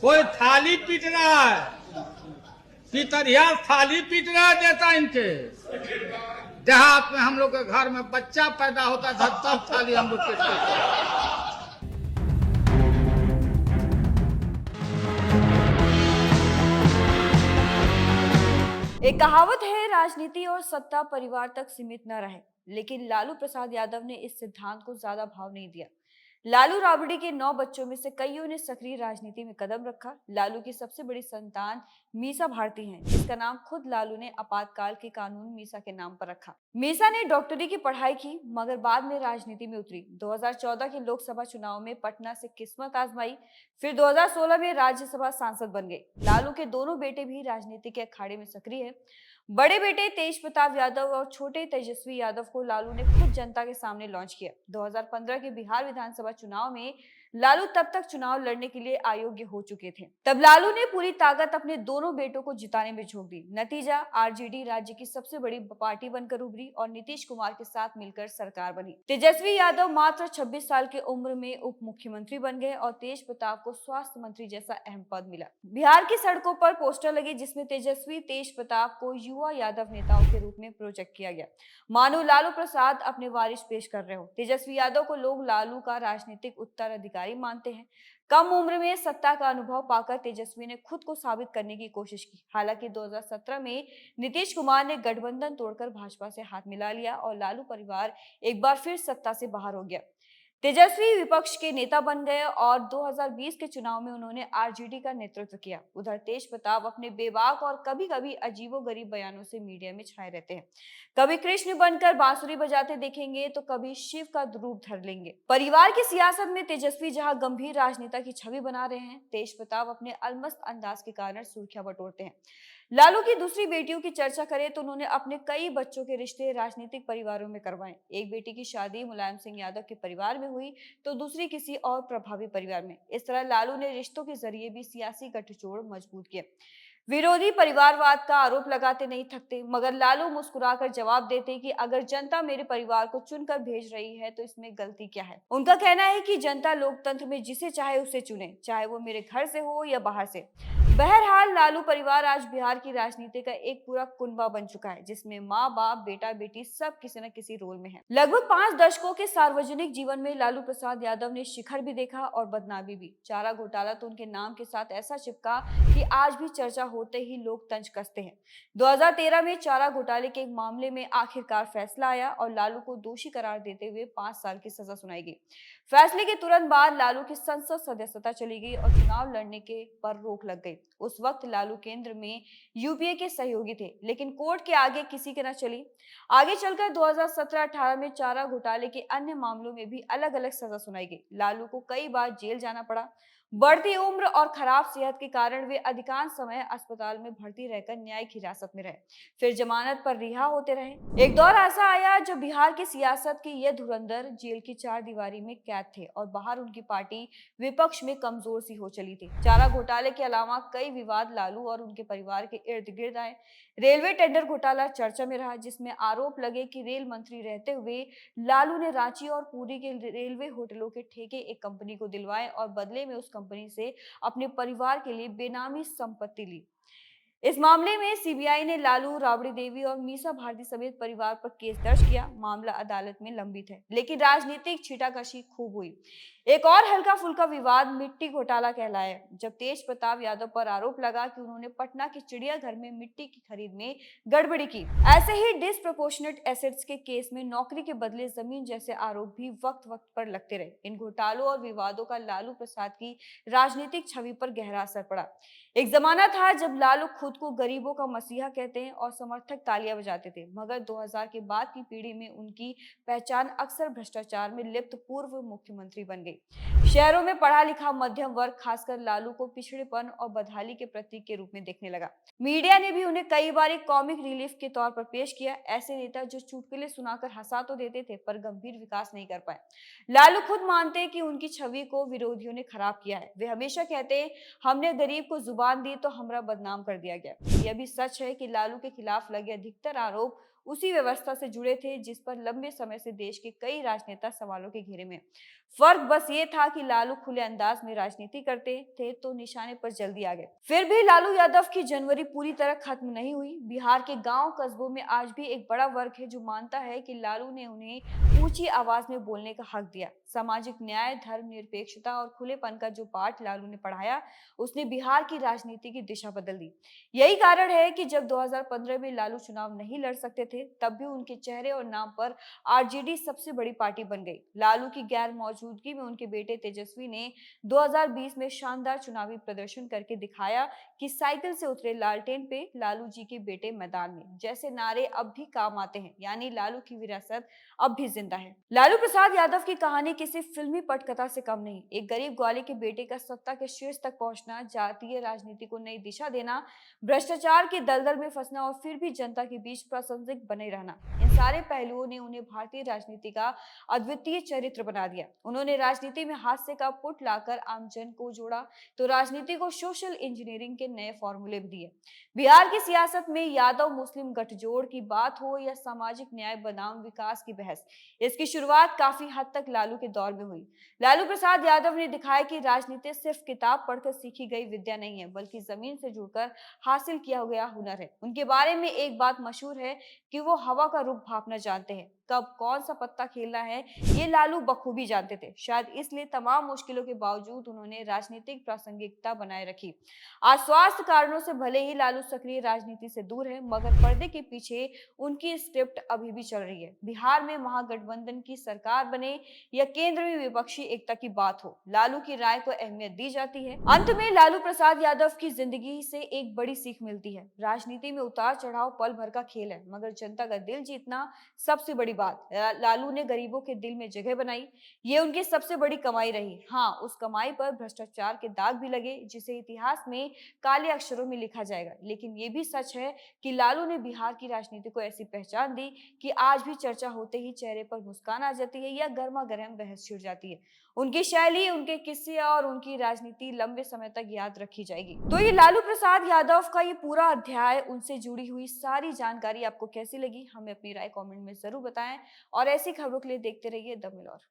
कोई थाली पीट रहा है, पितरिया थाली पीट रहा है देता इनके। देहात में हम लोग के घर में बच्चा पैदा होता था तब थाली हम लोग पीटते थे। एक कहावत है, राजनीति और सत्ता परिवार तक सीमित न रहे। लेकिन लालू प्रसाद यादव ने इस सिद्धांत को ज्यादा भाव नहीं दिया। लालू राबड़ी के 9 बच्चों में से कईयों ने सक्रिय राजनीति में कदम रखा। लालू की सबसे बड़ी संतान मीसा भारती हैं, जिसका नाम खुद लालू ने आपातकाल के कानून मीसा के नाम पर रखा। मीसा ने डॉक्टरी की पढ़ाई की, मगर बाद में राजनीति में उतरी। 2014 के लोकसभा चुनाव में पटना से किस्मत आजमाई, फिर 2016 में राज्यसभा सांसद बन गए। लालू के दोनों बेटे भी राजनीति के अखाड़े में सक्रिय है। बड़े बेटे तेज प्रताप यादव और छोटे तेजस्वी यादव को लालू ने खुद जनता के सामने लॉन्च किया। 2015 के बिहार विधानसभा चुनाव में लालू तब तक चुनाव लड़ने के लिए अयोग्य हो चुके थे। तब लालू ने पूरी ताकत अपने दोनों बेटों को जिताने में झोंक दी। नतीजा, आरजेडी राज्य की सबसे बड़ी पार्टी बनकर उभरी और नीतीश कुमार के साथ मिलकर सरकार बनी। तेजस्वी यादव मात्र 26 साल की उम्र में उप मुख्यमंत्री बन गए और तेज प्रताप को स्वास्थ्य मंत्री जैसा अहम पद मिला। बिहार की सड़कों पर पोस्टर लगे जिसमें तेजस्वी तेज प्रताप को युवा यादव नेताओं के रूप में प्रोजेक्ट किया गया, मानो लालू प्रसाद अपने वारिस पेश कर रहे हो। तेजस्वी यादव को लोग लालू का राजनीतिक उत्तराधिकारी मानते हैं। कम उम्र में सत्ता का अनुभव पाकर तेजस्वी ने खुद को साबित करने की कोशिश की। हालांकि 2017 में नीतीश कुमार ने गठबंधन तोड़कर भाजपा से हाथ मिला लिया और लालू परिवार एक बार फिर सत्ता से बाहर हो गया। तेजस्वी विपक्ष के नेता बन गए और 2020 के चुनाव में उन्होंने आरजेडी का नेतृत्व किया। उधर तेज प्रताप अपने बेबाक और कभी-कभी अजीबोगरीब बयानों से मीडिया में छाए रहते हैं। कभी कृष्ण बनकर बांसुरी बजाते दिखेंगे तो कभी शिव का रूप धर लेंगे। परिवार की सियासत में तेजस्वी जहां गंभीर राजनेता की छवि बना रहे हैं, तेज प्रताप अपने अलमस्त अंदाज के कारण सुर्खियां बटोरते हैं। लालू की दूसरी बेटियों की चर्चा करें तो उन्होंने अपने कई बच्चों के रिश्ते राजनीतिक परिवारों में करवाए। एक बेटी की शादी मुलायम सिंह यादव के परिवार में हुई तो दूसरी किसी और प्रभावी परिवार में। इस तरह लालू ने रिश्तों के जरिए भी सियासी गठजोड़ मजबूत किया। विरोधी परिवारवाद का आरोप लगाते नहीं थकते, मगर लालू मुस्कुराकर जवाब देते कि अगर जनता मेरे परिवार को चुनकर भेज रही है तो इसमें गलती क्या है। उनका कहना है कि जनता लोकतंत्र में जिसे चाहे उसे चुने, चाहे वो मेरे घर से हो या बाहर से। बहरहाल लालू परिवार आज बिहार की राजनीति का एक पूरा कुनबा बन चुका है, जिसमें माँ बाप बेटा बेटी सब किसी न किसी रोल में है। लगभग 5 दशकों के सार्वजनिक जीवन में लालू प्रसाद यादव ने शिखर भी देखा और बदनामी भी। चारा घोटाला तो उनके नाम के साथ ऐसा चिपका कि आज भी चर्चा होते ही लोग तंज कसते हैं। 2013 में चारा घोटाले के एक मामले में आखिरकार फैसला आया और लालू को दोषी करार देते हुए 5 साल की सजा सुनाई गई। फैसले के तुरंत बाद लालू की संसद सदस्यता चली गई और चुनाव लड़ने के पर रोक लग गई। उस वक्त लालू केंद्र में यूपीए के सहयोगी थे, लेकिन कोर्ट के आगे किसी के न चली। आगे चलकर 2017-18 में चारा घोटाले के अन्य मामलों में भी अलग अलग सजा सुनाई गई। लालू को कई बार जेल जाना पड़ा। बढ़ती उम्र और खराब सेहत के कारण वे अधिकांश समय अस्पताल में भर्ती रहकर न्यायिक हिरासत में रहे, फिर जमानत पर रिहा होते रहे। एक दौर ऐसा आया जब बिहार की सियासत के ये धुरंधर जेल की 4 दीवारी में कैद थे और बाहर उनकी पार्टी विपक्ष में कमजोर सी हो चली थी। चारा घोटाले के अलावा कई विवाद लालू और उनके परिवार के इर्द गिर्द आए। रेलवे टेंडर घोटाला चर्चा में रहा, जिसमें आरोप लगे कि रेल मंत्री रहते हुए लालू ने रांची और पुरी के रेलवे होटलों के ठेके एक कंपनी को दिलवाए और बदले में उस कंपनी से अपने परिवार के लिए बेनामी संपत्ति ली। इस मामले में सीबीआई ने लालू, राबड़ी देवी और मीसा भारती समेत परिवार पर केस दर्ज किया। मामला अदालत में लंबित है, लेकिन राजनीतिक छींटाकशी खूब हुई। एक और हल्का फुल्का विवाद मिट्टी घोटाला कहलाया, जब तेज प्रताप यादव पर आरोप लगा कि उन्होंने पटना के चिड़ियाघर में मिट्टी की खरीद में गड़बड़ी की। ऐसे ही डिसप्रोपोर्शनेट एसेट्स के केस में नौकरी के बदले जमीन जैसे आरोप भी वक्त वक्त पर लगते रहे। इन घोटालों और विवादों का लालू प्रसाद की राजनीतिक छवि पर गहरा असर पड़ा। एक जमाना था जब लालू खुद को गरीबों का मसीहा कहते हैं और समर्थक तालियां बजाते थे, मगर 2000 के बाद की पीढ़ी में उनकी पहचान अक्सर भ्रष्टाचार में लिप्त पूर्व मुख्यमंत्री बन गई। शहरों में पढ़ा लिखा मध्यम वर्ग खासकर लालू को पिछड़ेपन और बदहाली के प्रतीक के रूप में देखने लगा। मीडिया ने भी उन्हें कई बार एक कॉमिक रिलीफ के तौर पर पेश किया, ऐसे नेता जो चुटकुले सुनाकर हंसा तो देते थे पर गंभीर विकास नहीं कर पाए। लालू खुद मानते हैं कि उनकी छवि को विरोधियों ने खराब किया है। वे हमेशा कहते हैं, हमने गरीब को जुबान दी तो हमरा बदनाम कर दिया गया। यह भी सच है कि लालू के खिलाफ लगे अधिकतर आरोप उसी व्यवस्था से जुड़े थे जिस पर लंबे समय से देश के कई राजनेता सवालों के घेरे में। फर्क बस ये था कि लालू खुले अंदाज में राजनीति करते थे तो निशाने पर जल्दी आ गए। फिर भी लालू यादव की जनवरी पूरी तरह खत्म नहीं हुई। बिहार के गांव कस्बों में आज भी एक बड़ा वर्ग है जो मानता है कि लालू ने उन्हें ऊंची आवाज में बोलने का हक दिया। सामाजिक न्याय, धर्मनिरपेक्षता और खुलेपन का जो पाठ लालू ने पढ़ाया, उसने बिहार की राजनीति की दिशा बदल दी। यही कारण है कि जब 2015 में लालू चुनाव नहीं लड़ सकते थे, तब भी उनके चेहरे और नाम पर आरजेडी सबसे बड़ी पार्टी बन गई। लालू की गैर मौजूदगी में उनके बेटे तेजस्वी ने 2020 में शानदार चुनावी प्रदर्शन करके दिखाया कि साइकिल से उतरे लालटेन पे लालू जी के बेटे मैदान में जैसे नारे अब भी काम आते हैं। यानी लालू की विरासत अब भी जिंदा है। लालू प्रसाद यादव की कहानी किसी फिल्मी पटकथा से कम नहीं। एक गरीब ग्वाली के बेटे का सत्ता के शीर्ष तक पहुंचना, जातीय राजनीति को नई दिशा देना, भ्रष्टाचार के दलदल में फंसना और फिर भी जनता के बीच प्रासंगिक बने रहना, इन सारे पहलुओं ने उन्हें भारतीय राजनीति का अद्वितीय चरित्र बना दिया। उन्होंने राजनीति में हास्य का पुट लाकर आमजन को जोड़ा तो राजनीति को सोशल इंजीनियरिंग के नए फॉर्मूले भी दिए। बिहार की सियासत में यादव मुस्लिम गठजोड़ की बात हो या सामाजिक न्याय बनाम विकास की बहस, इसकी शुरुआत काफी हद तक लालू के दौर में हुई। लालू प्रसाद यादव ने दिखाया कि राजनीति सिर्फ किताब पढ़कर सीखी गई विद्या नहीं है, बल्कि जमीन से जुड़कर हासिल किया गया हुनर है। उनके बारे में एक बात मशहूर है कि वो हवा का रुख भांपना जानते हैं। कब कौन सा पत्ता खेलना है, ये लालू बखूबी जानते थे। शायद इसलिए तमाम मुश्किलों के बावजूद उन्होंने राजनीतिक प्रासंगिकता बनाए रखी। आज स्वास्थ्य कारणों से भले ही लालू सक्रिय राजनीति से दूर है, मगर पर्दे के पीछे उनकी स्क्रिप्ट अभी भी चल रही है। बिहार में महागठबंधन की सरकार बने या केंद्र में विपक्षी एकता की बात हो, लालू की राय को अहमियत दी जाती है। अंत में लालू प्रसाद यादव की जिंदगी से एक बड़ी सीख मिलती है। राजनीति में उतार चढ़ाव पल भर का खेल है, मगर जनता का दिल जीतना सबसे बड़ी बात। लालू ने गरीबों के दिल में जगह बनाई, ये उनकी सबसे बड़ी कमाई रही। हाँ, उस कमाई पर भ्रष्टाचार के दाग भी लगे, जिसे इतिहास में काले अक्षरों में लिखा जाएगा। लेकिन ये भी सच है कि लालू ने बिहार की राजनीति को ऐसी पहचान दी कि आज भी चर्चा होते ही चेहरे पर मुस्कान आ जाती है या गर्मा गर्म बहस छिड़ जाती है। उनकी शैली, उनके किस्से और उनकी राजनीति लंबे समय तक याद रखी जाएगी। तो ये लालू प्रसाद यादव का ये पूरा अध्याय, उनसे जुड़ी हुई सारी जानकारी आपको कैसी लगी, हमें अपनी राय कमेंट में जरूर बताएं और ऐसी खबरों के लिए देखते रहिए द मिरर।